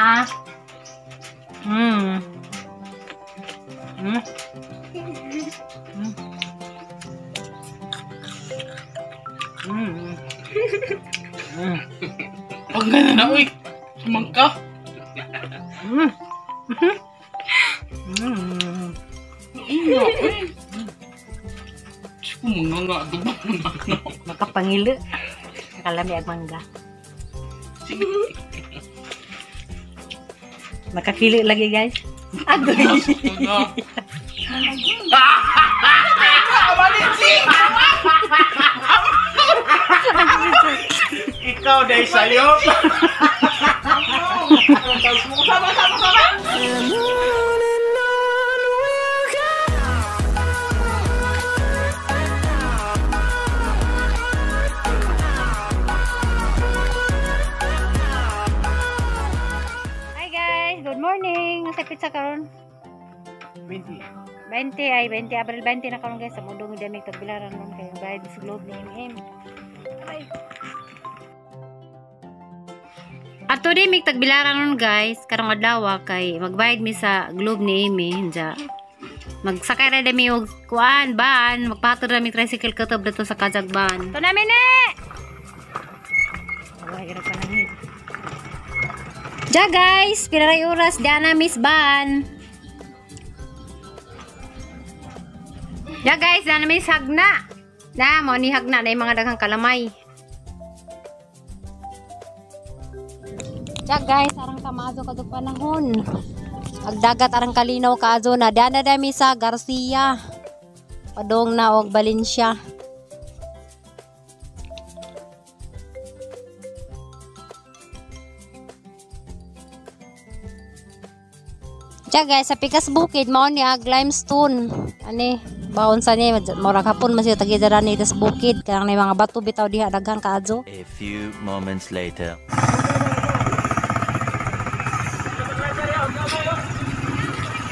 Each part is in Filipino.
na. Pag gana na, uy. Sumangka. Iya, uy. Sige, mga nga. Dubak mo na. Makapangilo. Nakalami ang mangga. Sige. Makakili lagi guys. Agoy. Ikaw dahil sa'yo. Hi guys, good morning. Sa pizza karon. 20 ay 20 April 20 na karon guys. Sa mundong dami tagbilaran nun kayo bayad sa globe ni MM. Ay. At today mig tagbilaran nun guys, karong adlaw kay magbayad mi sa globe ni Amy hinja. Magsakay ra dami og kuan ban, magpahatod ra mi tricycle katob dito sa Kazagban. To namin Ay, ira pa nang Ja guys, pinaray oras diana Miss Ban. Ja guys, diana Miss Hagna. Na mo ni Hagna na yung mga daghang kalamay. Ja guys, arang tamazo kadto panahon. Agdagat arang kalinaw kaazo na diana dami sa Garcia. Padong na og Valencia. Ja guys, sa pikas bukid mao ni ag limestone. Ani, baon sa ni murag hapon man siya tagidara ni tas bukid kanang may mga bato bitaw diha daghan kaadto. A few moments later.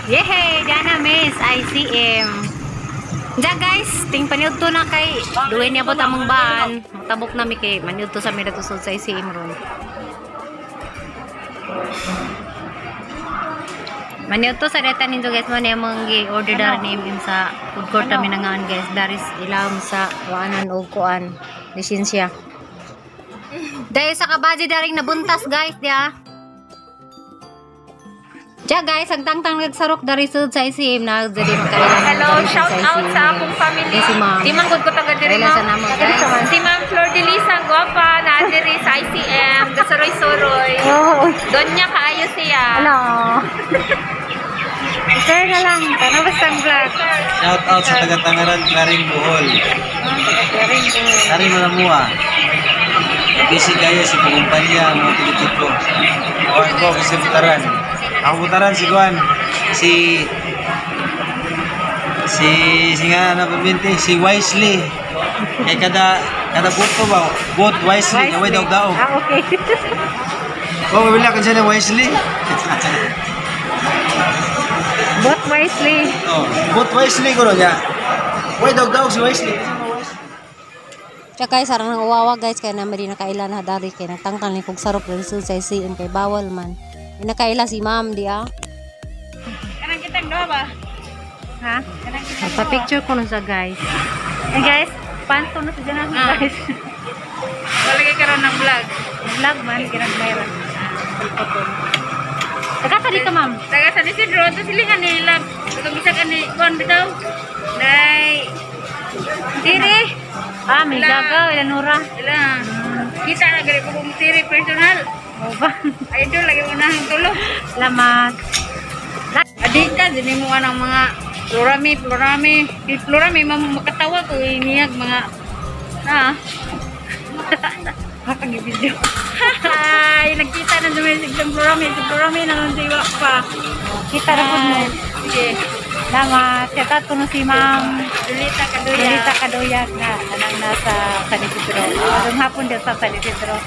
Yehey, diana Miss ICM. Ja guys, ting paniud to na kay duwe niya po tamong baan. Matabok na mi kay maniud to sa mi dato sa ICM ron. Maniud to sa data ninyo guys mo na mong gi-order dar name sa food court kami nangaan guys. Daris ilawom sa waanan o kuan lisensya. Dahil sa kabaji daring nabuntas guys dia. Ja guys, ang tangtang nagsarok dari sud sa ICM na jadi makailan. Hello, shout out sa akong family. Di man gud ko taga diri Kailan sa namo guys. Si Ma'am Flor de Lisa, guwapa na diri sa ICM, gasuroy-suroy. Oh, Donya kaayo siya. ano? Share na lang, tanong basta ang vlog. Shout out sa taga-Tangaran, Karing Bohol. Karing Malamuha. Busy kayo si kumpanya, mga tilit-tito. Kawan ko, kasi putaran. Ang putaran si Juan, si nga na pabinti, si Wisely. Kaya kada boat ko ba? Boat Wisely, naway daw. Ah, okay. Kung mabila ka siya na Wisely. Bot wisely. Oh, boat Wisely ko rin niya. Way daw si Wisely. Tsaka guys, sarang nang uwawa guys, kaya naman din nakailan na dari, kaya nagtangtang ni kong sarap rin sa ICM, kay bawal man. Nakaila si ma'am dia. Kanang kitang doa ba? Ha? Nagpa-picture ko nun sa guys. And guys, panto na sa dyan guys. Wala kay karon ng vlog. Vlog man, ginag-mayroon. Taga ka ma'am? Taga sa Isidro, to silingan nila. Kung bisa ka ni Juan bitaw. Nay. Tiri. Ah, may gagaw, ilanura. Ila. Kita na gali ko kung tiri personal. O ba? Idol lagi mo nang tulog. Salamat. Adik ka, din mo ng mga florami, makatawa ko iniyag mga makakagibidyo. Ay, nagkita na dumisig ng florami na nung siwa pa. Kita na po mo. Sige. Salamat. Kaya tato si ma'am. Dulita Kaduya. Dulita Kaduya na nanang nasa San Isidro. Adong hapon din sa San Isidro.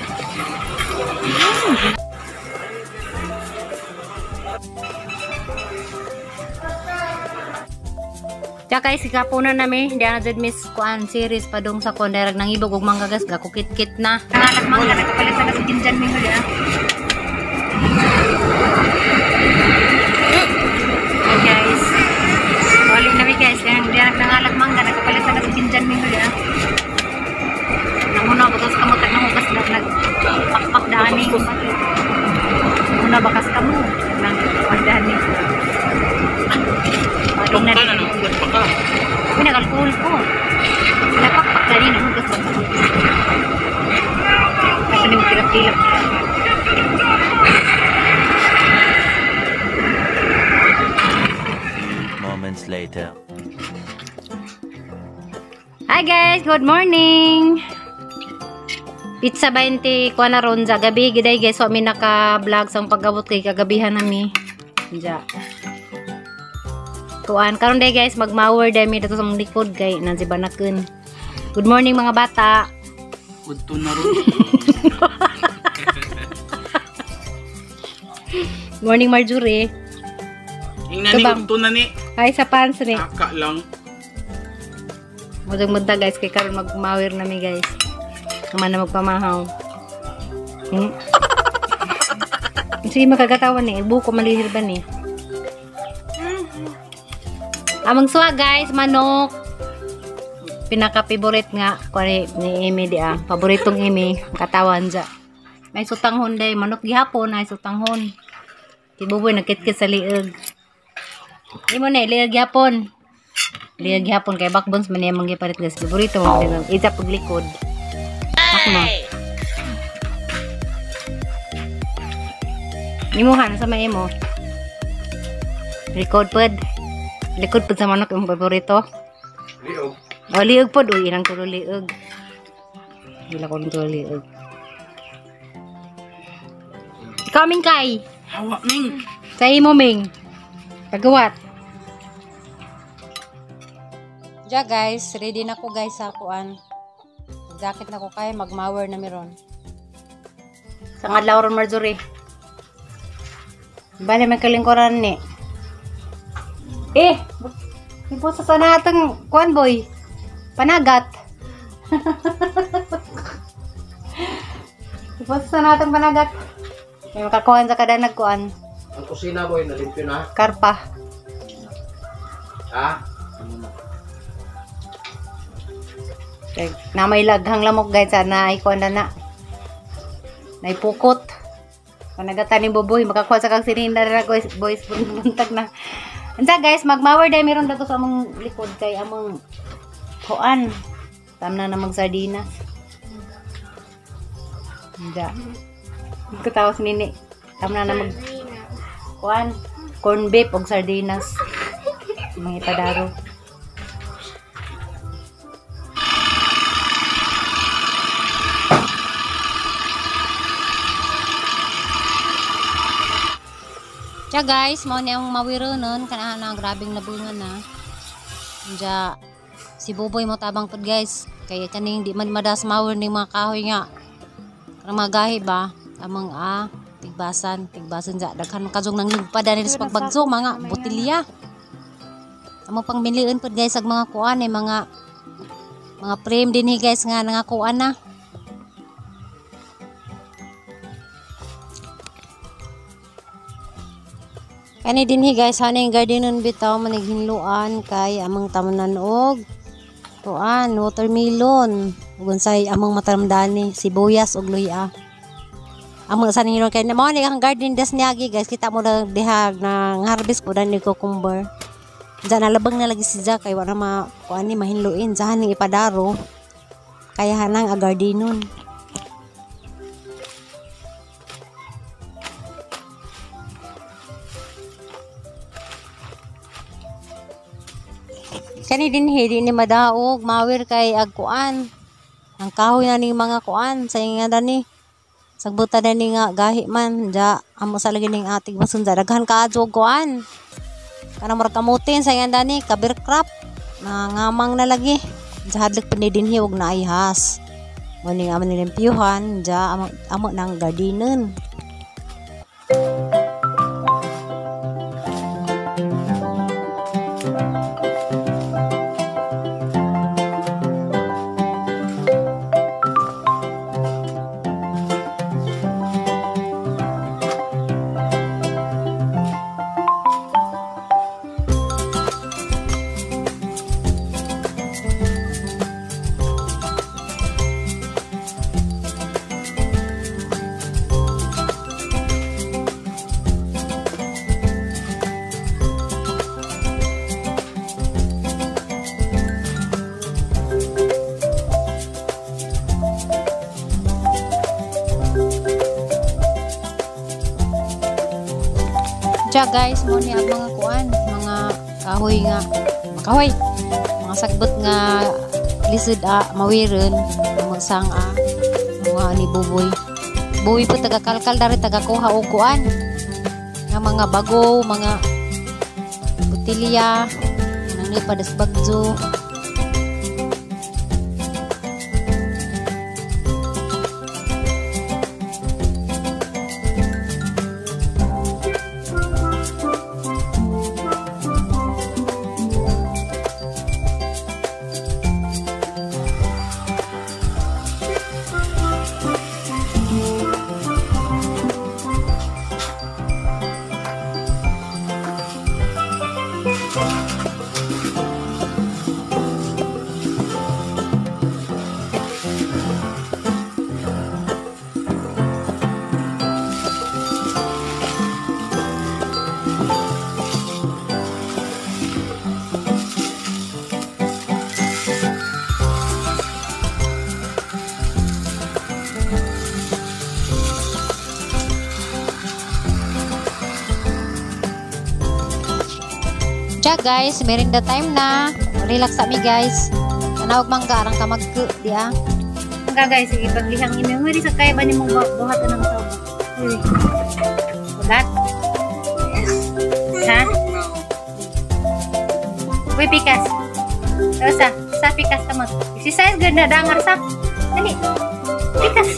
Tsaka isikapunan namin, diyan na dyan miss kuan series padung sa konderag nang ibog ug manggagas gakukit-kit na. Anak mangga nagkapalit sa kasi ginjan mi huli Una bakas ka mo. Nang ordahan ni. Tok ka na, nanghugas pa ka. Pinakalkuhol ko. Napakpak na rin. Hugas pa. Kasi ni mo kilap-kilap. Moments later. Hi guys, good morning. Pizza 20 kuha na ron sa gabi giday guys, so mi naka-vlog sa pagabot kay kagabihan nami. Ja. Kuan karon day guys, magmower day mi dito sa mong likod kay nan si Banakon. Good morning mga bata. Udto na ron. Morning Marjorie. Ingnan ni Kabang. udto na ni. Hi sa pants ni. Kaka lang. Mudang-muda guys kay karon magmower nami guys. Naman na magpamahaw. Sige makagatawan ni, buko malihir ba ni? Amang suwa guys, manok. Pinaka-favorite nga kuwari ni Amy di ah. Paboritong Amy, katawan dya. May sutanghon day, manok gihapon, ay sutanghon. Tibuboy nagkit-kit sa liig. Imo na, liig gihapon. Liig gihapon kay backbones man niya mong giparit guys. Favorito mo din. Isa paglikod. Ako na. Imuhan sa may imo. Likod pod. Likod pod sa manok yung paborito. Liog. O liog pod. Uy, ilang tulo liog. Ilang ko tulo liog. Ikaw Ming kay. Hawa, Ming. Sa imo Ming. Pagawat. Ja guys, ready na ko guys sa kuan. Jacket na ko kay magmower na meron. Sa adlaw ron Marjorie. Bale may kalingkuran ni. Ipo sa sanatang kuan boy. Panagat. Ipo sa sanatang panagat. May makakuhan sa kada nagkuan. Ang kusina boy, nalimpyo na. Karpa. Ha? Na may laghang lamok guys, na ikuan na naipukot. Panagatan ni Boboy, makakuha sa kang sininda na guys, boys, buntag na. Ansa guys, magmower day meron dato sa among likod kay among kuan. Tamna na magsardinas. Hindi. Katawas nini. Tamna na mag kuan, corn beef og sardinas. Mga ipadaro. Diya guys, mo ni ang mawiro nun, kanahan na grabing nabungan na. Diya, si Buboy mo tabang pod guys, kaya kaning di man madas mawir ni mga kahoy nga. Karang mga gahi ba, amang tigbasan diya, daghan kazong nang lugpada nila sa pagbagso, mga botilya. Amang pang miliun pod guys, ag mga kuan, mga frame din guys nga nangakuan na. Kani din guys, haning gardenon bitaw manighinluan kay amang tamanan og tuan watermelon ug unsay amang mataramdani sibuyas ug luya. Amang sa ninyo kay mo ni ang garden das niagi guys, kita mo na dihag na harvest ko dan ni cucumber. Diyan nalabang na lagi si Jack kay wala ma kuan ni mahinluin sa haning ipadaro. Kaya hanang a gardenon. Kani din hindi ni madaog mawir kay agkuan. Ang kahoy na ni mga kuan sa nga ni. Sagbuta na ni nga gahi man ja amo sa lagi ning ating masunza daghan kaadto kuan. Kana murag kamutin sa nga ni kabir crop na ngamang na lagi. Ja hadlok pa ni dinhi og naihas. Mo ni nga man nilimpyuhan ja amo nang gardenon. Tiya guys, mo ni ang mga kuan, mga kahoy nga, makahoy. Mga sagbot nga lisod mawiren, mga sang mga ni buboy. Buboy po taga-kalkal dari taga-kuha og kuan. Nga mga bago, mga butilya, nang ni padas bagjo. Tiya guys, merinda time na. Relax kami guys. Tanawag mangga arang ka magku dia. Mangga guys, sige paglihang imi mo di sa kaya ba nimong buhat ng tawag. Bulat. Ha? Uy pikas. Terus sa pikas kamot. Si size ganda dangar sa. Dali. Pikas.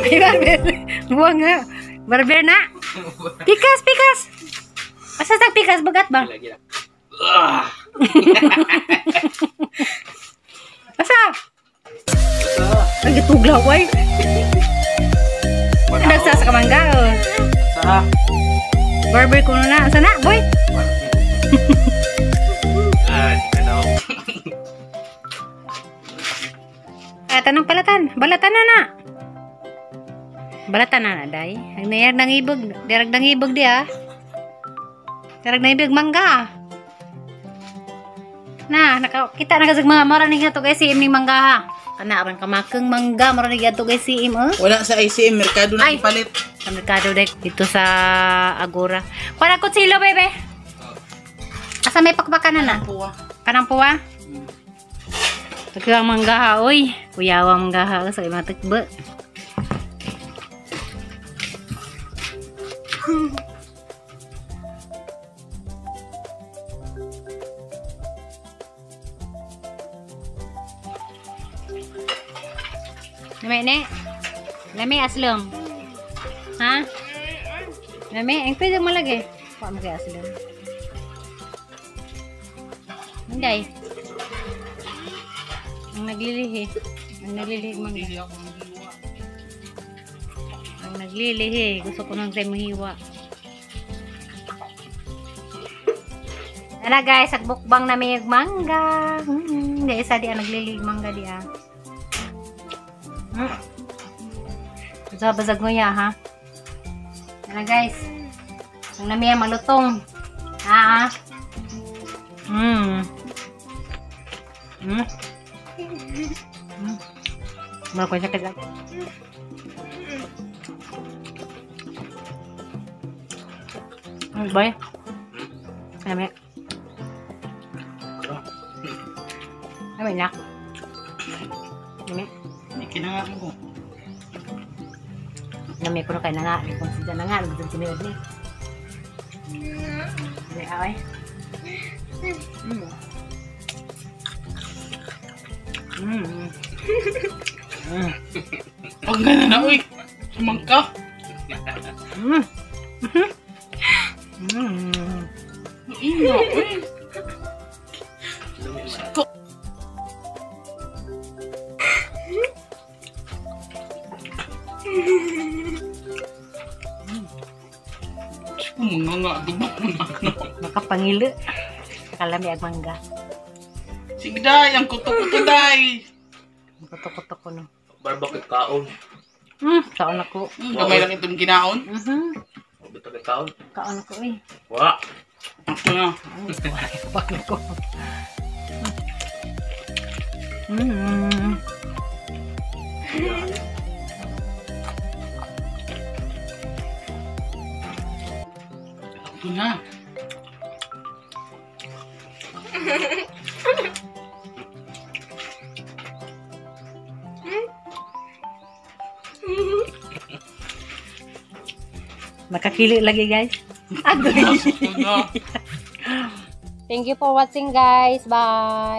Ay barber. Buang nga. Barber na. Pikas, pikas. Asa tag pikas bagat ba? Asa? Ang gituglaw way. Nagsa sa kamangga. Sa. Barber ko na. Asa na, boy? Tanong palatan. Balatan na na. Balatan na day. Ang nayag nang ibog. Dirag nang ibog dia. Dirag nang ibog mangga. Na, kita nakasag mga maranig na to guys si imning mangga ha. Kana arang kamakeng mangga maranig to guys si im Wala sa ICM, merkado na ipalit. Sa merkado dek dito sa Agora. Para ko silo bebe. Asa may pakpakan na na? Kanang puwa. Tagkang mangga ha oy. Kuyawa mangga ha sa mga tikba. Lami aslom. Ha? Lami, ang pwede mo lagi. Kuha mo kaya aslom. Hindi. Ang naglilihi. Ang naglilihi mangga. Ang naglilihi. Gusto ko nang sa'yo mahiwa. Ano guys, agbukbang na may mangga. Hindi isa di naglilihi mangga di Basag mo ya ha. Ano guys. Ang nami malutong. Mga ko sakit lang. Boy. Nami. Nami nak. Nami. Kinangakan ko. Nami ko na kay nanga, kung sila nanga, nagdun kiniod ni. Hindi away. Ang gana na, uy. Sumangka. Ino, uy. Mga nga, dubak mo na. Makapangilo. Kalami ang mangga. Sige day, ang kuto-kuto day. Kutok-kutok ko no. Barbakit kaon. Kaon ako. Gamay lang itong kinaon. Betul ke kaon? Kaon ako eh. Wah. Ako na. Kaon ako. na. Nakakili lagi guys. Nasok ko na. Thank you for watching guys. Bye.